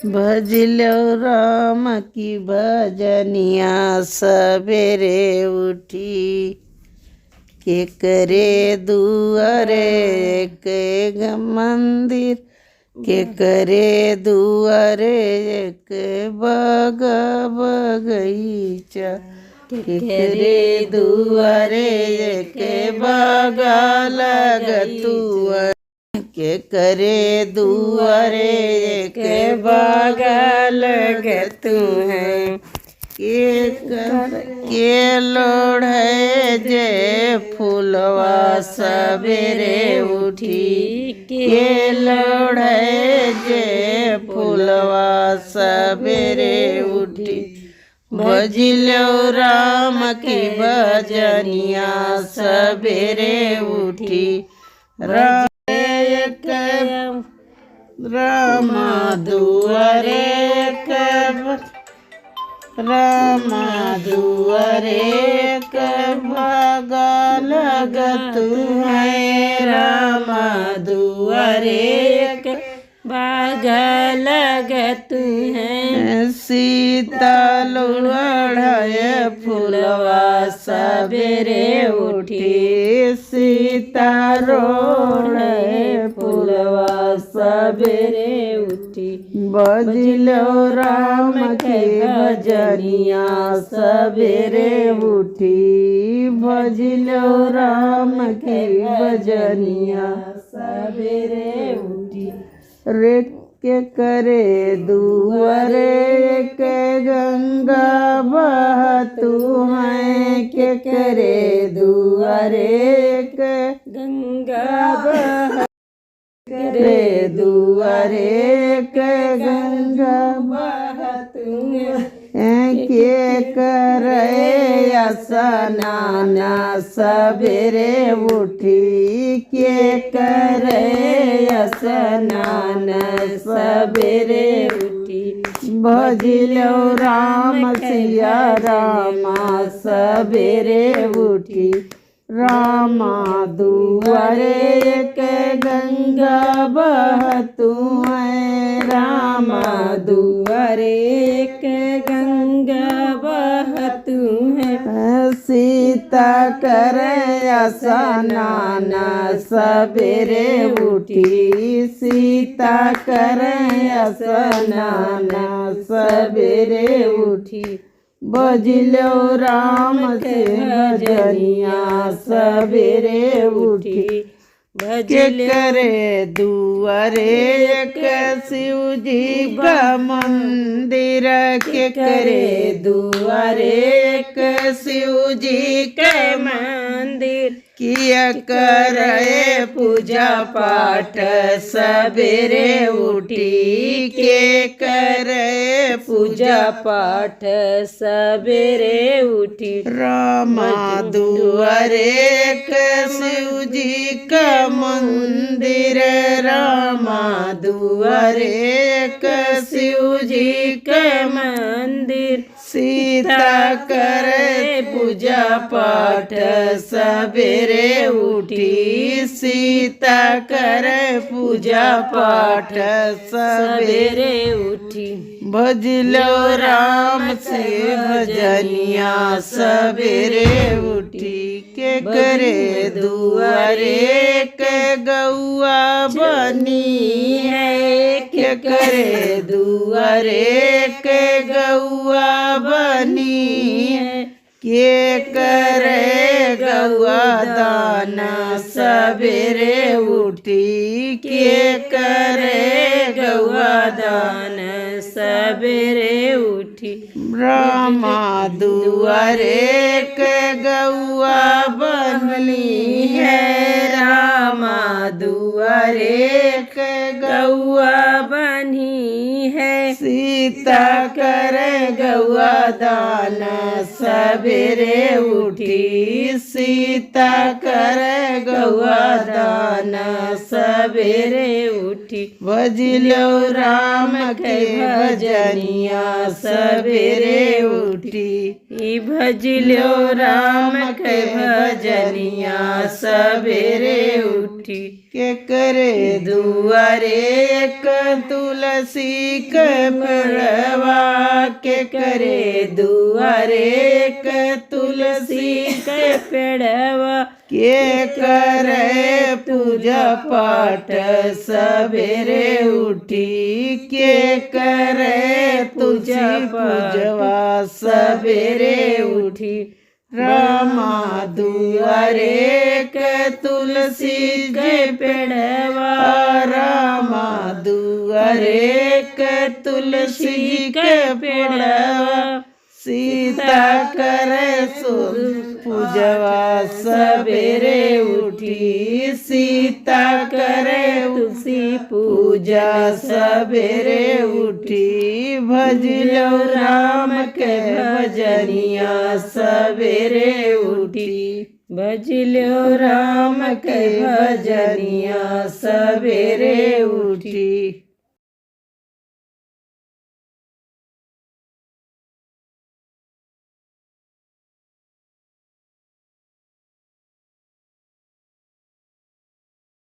भजिलो राम की भजनिया सवेरे उठी के करे दुआरे एक मंदिर के करे दुआरे एक बगीचा के करे दुआरे एक लगतुआ के करे दुआरे के बगल गतु है के लोढ़े जे फूलवा सवेरे उठी के लोढ़े जे फूलवा सवेरे उठी भजिलो राम की भजनिया सवेरे उठी राम दुआरे बगल गतु है राम दुआरे बगल गतु है सीता लोढ़े फूलवा सवेरे उठी सीता रोढ़े फूलवा सवेरे उठी भजिलो राम की भजनिया सवेरे उठी भजिलो राम की भजनिया सवेरे उठी रे के करे दुआरे के गंगा बहतु है के करे दुआरे के गंगा बह करे दुआरे के गंगा बहतु के करे स्नान सवेरे उठी के करे स्नान सवेरे उठी भजिलो राम सिया राम सवेरे उठी राम दुआरे के गंगा बहतु है राम दुआरे के गंगा बहतु है सीता करे स्नान सवेरे उठी सीता करे स्नान सवेरे उठी भजिलो राम के भजनिया सवेरे उठी के करे दुआरे एक शिव जी का मंदिर के करे दुआरे एक शिव जी के मंदिर किया करे पूजा पाठ सवेरे उठी के करे पूजा पाठ सवेरे उठी राम दुआरे के शिव जी का मंदिर राम दुआरे के शिव जी का मंदिर सीता करे पूजा पाठ सवेरे उठी सीता करे पूजा पाठ सवेरे उठी भजिलो राम से भजनिया सवेरे उठी के करे दुआरे के गौआ बनी है के करे दुआरे के गौआ बनी है के करे गौआ दाना सवेरे उठी के करे गौआ दाना सवेरे उठी ब्रह्मा दुआरे के गौआ बनली है रामा दुआरे के गौआ बनी है सीता करे गौआ दाना सबेरे उठी सीता करे गौआ दान सबेरे उठी भजिलो राम के भजनिया सबेरे उठी भजिलो राम के भजनिया सबेरे उठी के करे दुआरे एक तुलसी के पेड़वा के करे दुआरे एक तुलसी के पेड़वा के करे पूजा पाठ सबेरे उठी के करे तुझे पूजवा सबेरे उठी रामा दुआरे के तुलसी के पेड़वा रामा दुआरे के तुलसी के पेड़वा सीता करे पूजवा सबेरे उठी सीता करे तुलसी पूजा सबेरे उठी भजिलो राम के भजनिया सबेरे उठी भजिलो राम के भजनिया सबेरे उठी।